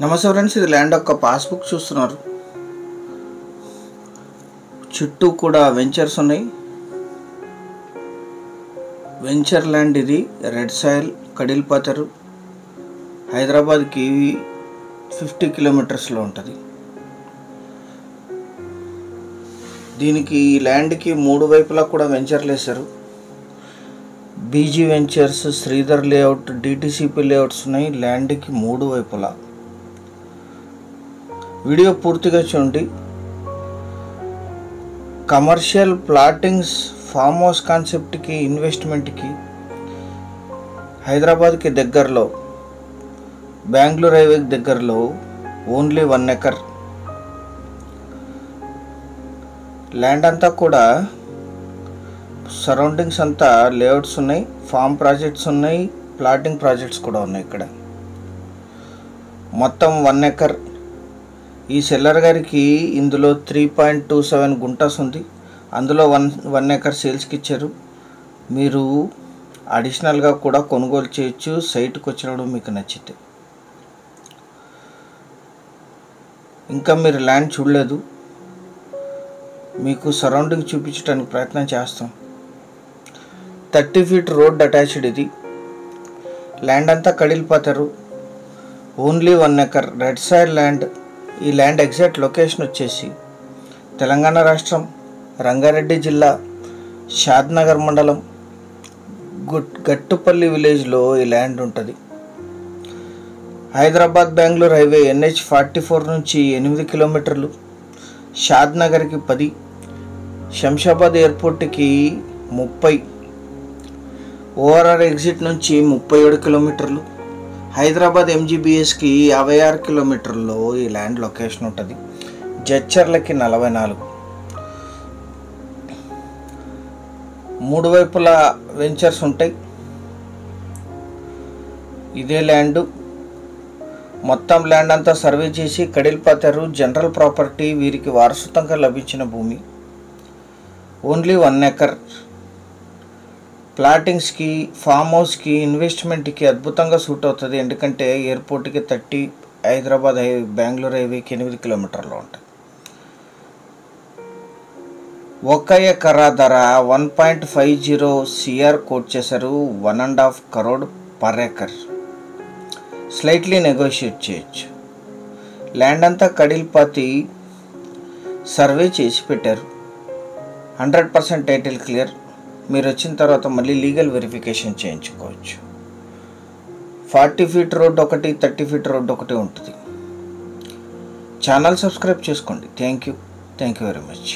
నమస్తే ఫ్రెండ్స్, ఇది ల్యాండ్ యొక్క పాస్బుక్ చూస్తున్నారు. చుట్టూ కూడా వెంచర్స్ ఉన్నాయి. వెంచర్ ల్యాండ్ ఇది. రెడ్ సాయిల్, కడిల్పాతరు, హైదరాబాద్కి 50 కిలోమీటర్స్లో ఉంటుంది. దీనికి ల్యాండ్కి 3 వైపులా కూడా వెంచర్లు వేశారు. BG ventures, Sridhar layout, DTCP layouts ఉన్నాయి ల్యాండ్కి 3 వైపులా. వీడియో పూర్తిగా చూడండి. కమర్షియల్ ప్లాటింగ్స్, ఫామ్ హౌస్ కాన్సెప్ట్కి, ఇన్వెస్ట్మెంట్కి హైదరాబాద్కి దగ్గరలో, బెంగళూరు హైవేకి దగ్గరలో ఓన్లీ 1 ఎకర్ ల్యాండ్. అంతా కూడా సరౌండింగ్స్ అంతా లేఅవుట్స్ ఉన్నాయి, ఫామ్ ప్రాజెక్ట్స్ ఉన్నాయి, ప్లాటింగ్ ప్రాజెక్ట్స్ కూడా ఉన్నాయి. ఇక్కడ మొత్తం 1 ఎకర్. ఈ సెల్లర్ గారికి ఇందులో 3.27 గుంటాస్ ఉంది. అందులో 1 ఎకర్ సేల్స్కి ఇచ్చారు. మీరు అడిషనల్గా కూడా కొనుగోలు చేయొచ్చు సైట్కి వచ్చినప్పుడు మీకు నచ్చితే. ఇంకా మీరు ల్యాండ్ చూడలేదు, మీకు సరౌండింగ్ చూపించడానికి ప్రయత్నం చేస్తాం. 30 ఫీట్ రోడ్ అటాచ్డ్ ఇది. ల్యాండ్ అంతా కడిల్పాతారు. Only 1 acre red soil land. ఈ ల్యాండ్ ఎగ్జాక్ట్ లొకేషన్ వచ్చేసి తెలంగాణ రాష్ట్రం, రంగారెడ్డి జిల్లా, షాద్నగర్ మండలం, గట్టుపల్లి విలేజ్లో ఈ ల్యాండ్ ఉంటుంది. హైదరాబాద్ బెంగళూరు హైవే NH44 నుంచి 8 కిలోమీటర్లు, షాద్నగర్కి 10, శంషాబాద్ ఎయిర్పోర్ట్కి 30, ORR ఎగ్జిట్ నుంచి 37 కిలోమీటర్లు, హైదరాబాద్ MGBSకి 56 కిలోమీటర్లో ఈ ల్యాండ్ లొకేషన్ ఉంటుంది. జడ్చర్లకి 44. 3 వైపులా వెంచర్స్ ఉంటాయి. ఇదే ల్యాండ్. మొత్తం ల్యాండ్ అంతా సర్వే చేసి కడిల్పాతారు. జనరల్ ప్రాపర్టీ, వీరికి వారసత్వంగా లభించిన భూమి. Only 1 acre. ప్లాటింగ్స్కి, ఫామ్ హౌస్కి, ఇన్వెస్ట్మెంట్కి అద్భుతంగా సూట్ అవుతుంది. ఎందుకంటే ఎయిర్పోర్ట్కి 30, హైదరాబాద్ బెంగళూరు హైవేకి 8 కిలోమీటర్లో ఉంటుంది. 1 ఎకరా ధర 1.50 CR కోట్ చేశారు. 1.5 crore per acre. Slightly negotiate చేయొచ్చు. ల్యాండ్ అంతా కడిల్పాతి సర్వే చేసి పెట్టారు. 100% టైటిల్ క్లియర్. మీరు వచ్చిన తర్వాత మళ్ళీ లీగల్ వెరిఫికేషన్ చేయించుకోవచ్చు. 40 ఫీట్ రోడ్ ఒకటి, 30 ఫీట్ రోడ్ ఒకటి ఉంటుంది. ఛానల్ సబ్స్క్రైబ్ చేసుకోండి. Thank you very much.